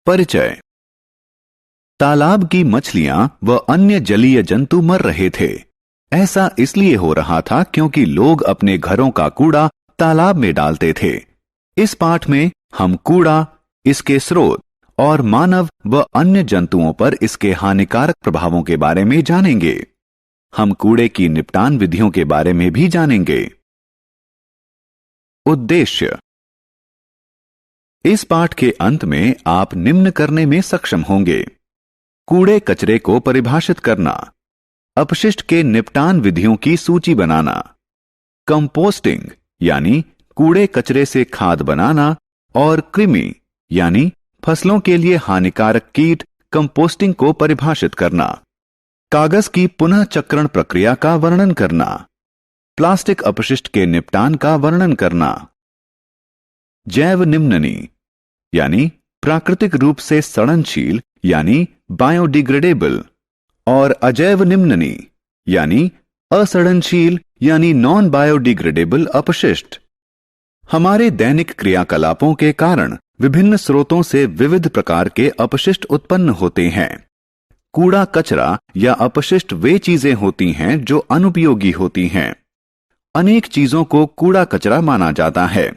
परिचय। तालाब की मछलियां व अन्य जलीय जंतु मर रहे थे। ऐसा इसलिए हो रहा था क्योंकि लोग अपने घरों का कूड़ा तालाब में डालते थे। इस पाठ में हम कूड़ा, इसके स्रोत और मानव व अन्य जंतुओं पर इसके हानिकारक प्रभावों के बारे में जानेंगे। हम कूड़े की निपटान विधियों के बारे में भी जानेंगे। उद्देश्य। इस पाठ के अंत में आप निम्न करने में सक्षम होंगे: कूड़े कचरे को परिभाषित करना, अपशिष्ट के निपटान विधियों की सूची बनाना, कंपोस्टिंग यानी कूड़े कचरे से खाद बनाना और कृमि यानी फसलों के लिए हानिकारक कीट कंपोस्टिंग को परिभाषित करना, कागज की पुनः चक्रण प्रक्रिया का वर्णन करना, प्लास्टिक अपशिष्ट के निपटान का वर्णन करना, जैव निम्ननी यानी प्राकृतिक रूप से सड़नशील यानी बायोडिग्रेडेबल और अजैव निम्ननी यानी असड़नशील यानी नॉन बायोडिग्रेडेबल अपशिष्ट। हमारे दैनिक क्रियाकलापों के कारण विभिन्न स्रोतों से विविध प्रकार के अपशिष्ट उत्पन्न होते हैं। कूड़ा कचरा या अपशिष्ट वे चीजें होती हैं जो अनुपयोगी होती हैं। अनेक चीजों को कूड़ा कचरा माना जाता है।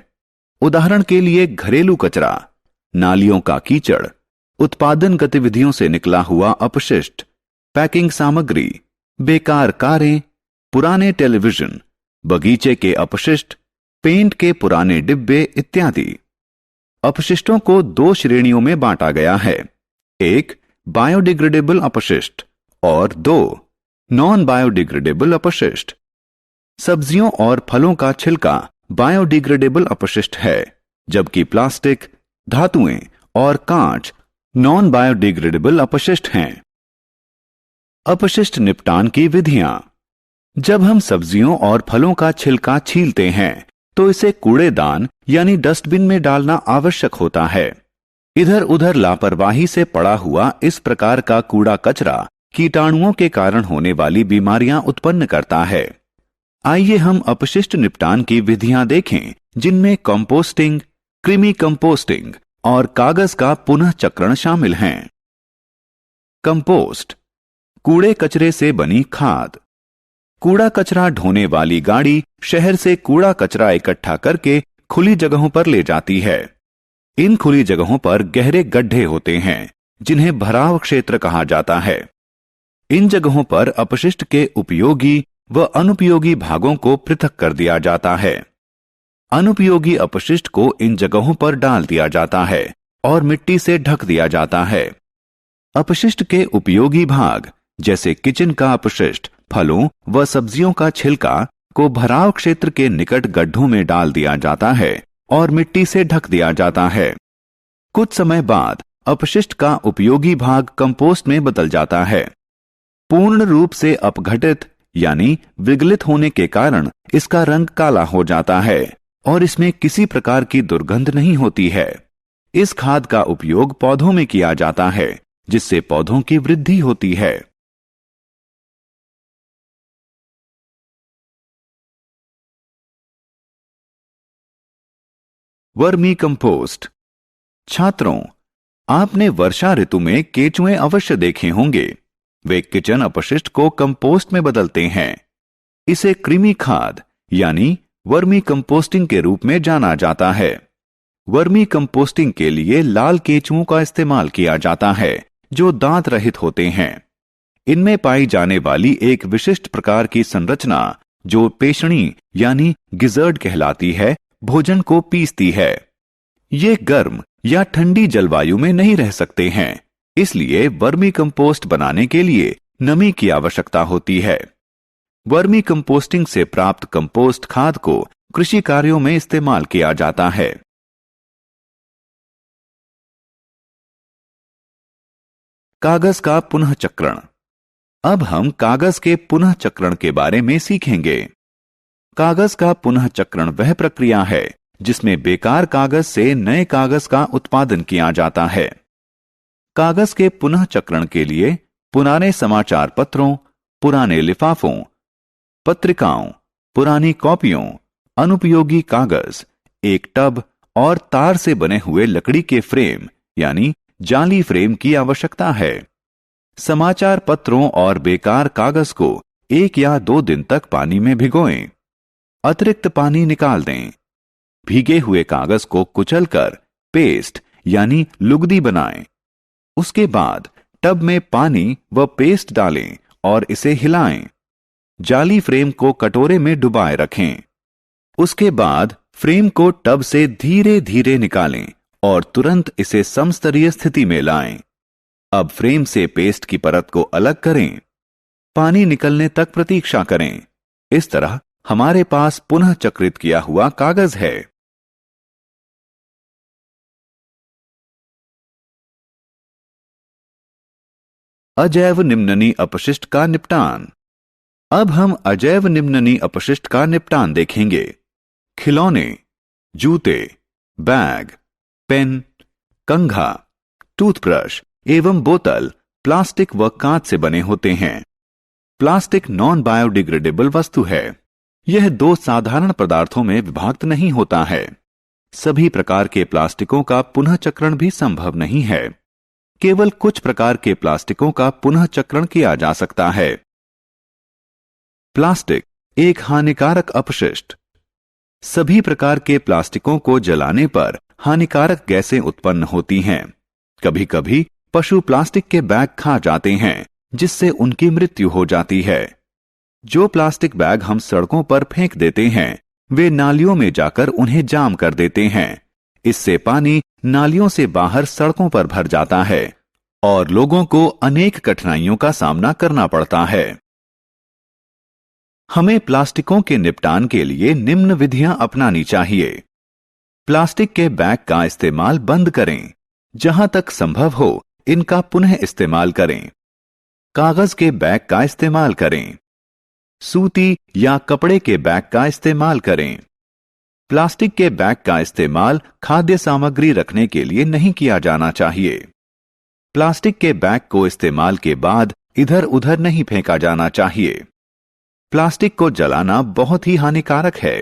उदाहरण के लिए घरेलू कचरा, नालियों का कीचड़, उत्पादन गतिविधियों से निकला हुआ अपशिष्ट, पैकिंग सामग्री, बेकार कारें, पुराने टेलीविजन, बगीचे के अपशिष्ट, पेंट के पुराने डिब्बे इत्यादि। अपशिष्टों को दो श्रेणियों में बांटा गया है: एक बायोडिग्रेडेबल अपशिष्ट और दो नॉन बायोडिग्रेडेबल अपशिष्ट। सब्जियों और फलों का छिलका बायोडिग्रेडेबल अपशिष्ट है, जबकि प्लास्टिक, धातुएं और कांच नॉन बायोडिग्रेडेबल अपशिष्ट हैं। अपशिष्ट निपटान की विधियां। जब हम सब्जियों और फलों का छिलका छीलते हैं तो इसे कूड़ेदान यानी डस्टबिन में डालना आवश्यक होता है। इधर उधर लापरवाही से पड़ा हुआ इस प्रकार का कूड़ा कचरा कीटाणुओं के कारण होने वाली बीमारियां उत्पन्न करता है। आइए हम अपशिष्ट निपटान की विधियां देखें, जिनमें कंपोस्टिंग, कृमि कंपोस्टिंग और कागज का पुनः चक्रण शामिल हैं। कंपोस्ट, कूड़े कचरे से बनी खाद। कूड़ा कचरा ढोने वाली गाड़ी शहर से कूड़ा कचरा इकट्ठा करके खुली जगहों पर ले जाती है। इन खुली जगहों पर गहरे गड्ढे होते हैं, जिन्हें भराव क्षेत्र कहा जाता है। इन जगहों पर अपशिष्ट के उपयोगी व अनुपयोगी भागों को पृथक कर दिया जाता है। अनुपयोगी अपशिष्ट को इन जगहों पर डाल दिया जाता है और मिट्टी से ढक दिया जाता है। अपशिष्ट के उपयोगी भाग जैसे किचन का अपशिष्ट, फलों व सब्जियों का छिलका को भराव क्षेत्र के निकट गड्ढों में डाल दिया जाता है और मिट्टी से ढक दिया जाता है। कुछ समय बाद अपशिष्ट का उपयोगी भाग कंपोस्ट में बदल जाता है। पूर्ण रूप से अपघटित यानी विगलित होने के कारण इसका रंग काला हो जाता है और इसमें किसी प्रकार की दुर्गंध नहीं होती है। इस खाद का उपयोग पौधों में किया जाता है, जिससे पौधों की वृद्धि होती है। Vermi compost. छात्रों, आपने वर्षा ऋतु में केंचुए अवश्य देखे होंगे। वे किचन अपशिष्ट को कंपोस्ट में बदलते हैं। इसे कृमि खाद यानी वर्मी कंपोस्टिंग के रूप में जाना जाता है। वर्मी कंपोस्टिंग के लिए लाल केंचुओं का इस्तेमाल किया जाता है, जो दांत रहित होते हैं। इनमें पाई जाने वाली एक विशिष्ट प्रकार की संरचना, जो पेषणी यानी गिजर्ड कहलाती है, भोजन को पीसती है। ये गर्म या ठंडी जलवायु में नहीं रह सकते हैं, इसलिए वर्मी कंपोस्ट बनाने के लिए नमी की आवश्यकता होती है। वर्मी कंपोस्टिंग से प्राप्त कंपोस्ट खाद को कृषि कार्यों में इस्तेमाल किया जाता है। कागज का पुनः चक्रण। अब हम कागज के पुनः चक्रण के बारे में सीखेंगे। कागज का पुनः चक्रण वह प्रक्रिया है जिसमें बेकार कागज से नए कागज का उत्पादन किया जाता है। कागज के पुनः चक्रण के लिए पुराने समाचार पत्रों, पुराने लिफाफों, पत्रिकाओं, पुरानी कॉपियों, अनुपयोगी कागज, एक टब और तार से बने हुए लकड़ी के फ्रेम यानी जाली फ्रेम की आवश्यकता है। समाचार पत्रों और बेकार कागज को 1 या 2 दिन तक पानी में भिगोएं। अतिरिक्त पानी निकाल दें। भीगे हुए कागज को कुचलकर पेस्ट यानी लुगदी बनाएं। उसके बाद टब में पानी व पेस्ट डालें और इसे हिलाएं। जाली फ्रेम को कटोरे में डुबाए रखें। उसके बाद फ्रेम को टब से धीरे धीरे निकालें और तुरंत इसे समस्तरीय स्थिति में लाएं। अब फ्रेम से पेस्ट की परत को अलग करें। पानी निकलने तक प्रतीक्षा करें। इस तरह हमारे पास पुनः चक्रित किया हुआ कागज है। अजैव निम्ननी अपशिष्ट का निपटान। अब हम अजैव निम्ननी अपशिष्ट का निपटान देखेंगे। खिलौने, जूते, बैग, पेन, कंघा, टूथब्रश एवं बोतल प्लास्टिक व कांच से बने होते हैं। प्लास्टिक नॉन बायोडिग्रेडेबल वस्तु है। यह 2 साधारण पदार्थों में विभक्त नहीं होता है। सभी प्रकार के प्लास्टिकों का पुनः चक्रण भी संभव नहीं है। केवल कुछ प्रकार के प्लास्टिकों का पुनः चक्रण किया जा सकता है। प्लास्टिक एक हानिकारक अपशिष्ट। सभी प्रकार के प्लास्टिकों को जलाने पर हानिकारक गैसें उत्पन्न होती हैं। कभी कभी पशु प्लास्टिक के बैग खा जाते हैं, जिससे उनकी मृत्यु हो जाती है। जो प्लास्टिक बैग हम सड़कों पर फेंक देते हैं, वे नालियों में जाकर उन्हें जाम कर देते हैं। इससे पानी नालियों से बाहर सड़कों पर भर जाता है और लोगों को अनेक कठिनाइयों का सामना करना पड़ता है। हमें प्लास्टिकों के निपटान के लिए निम्न विधियां अपनानी चाहिए। प्लास्टिक के बैग का इस्तेमाल बंद करें। जहां तक संभव हो इनका पुनः इस्तेमाल करें। कागज के बैग का इस्तेमाल करें। सूती या कपड़े के बैग का इस्तेमाल करें। प्लास्टिक के बैग का इस्तेमाल खाद्य सामग्री रखने के लिए नहीं किया जाना चाहिए। प्लास्टिक के बैग को इस्तेमाल के बाद इधर उधर नहीं फेंका जाना चाहिए। प्लास्टिक को जलाना बहुत ही हानिकारक है।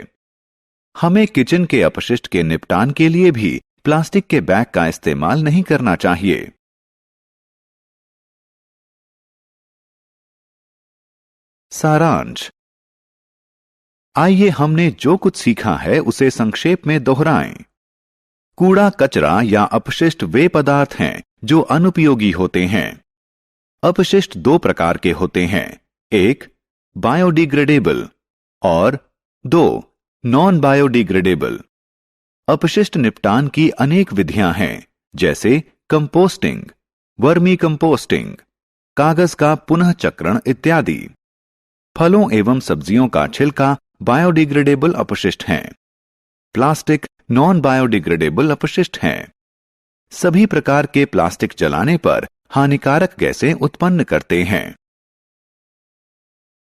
हमें किचन के अपशिष्ट के निपटान के लिए भी प्लास्टिक के बैग का इस्तेमाल नहीं करना चाहिए। सारांश। आइए हमने जो कुछ सीखा है उसे संक्षेप में दोहराएं। कूड़ा कचरा या अपशिष्ट वे पदार्थ हैं जो अनुपयोगी होते हैं। अपशिष्ट 2 प्रकार के होते हैं, 1 बायोडिग्रेडेबल और 2 नॉन बायोडिग्रेडेबल। अपशिष्ट निपटान की अनेक विधियां हैं, जैसे कंपोस्टिंग, वर्मी कंपोस्टिंग, कागज का पुनः चक्रण इत्यादि। फलों एवं सब्जियों का छिलका बायोडिग्रेडेबल अपशिष्ट हैं। प्लास्टिक नॉन बायोडिग्रेडेबल अपशिष्ट हैं। सभी प्रकार के प्लास्टिक जलाने पर हानिकारक गैसें उत्पन्न करते हैं।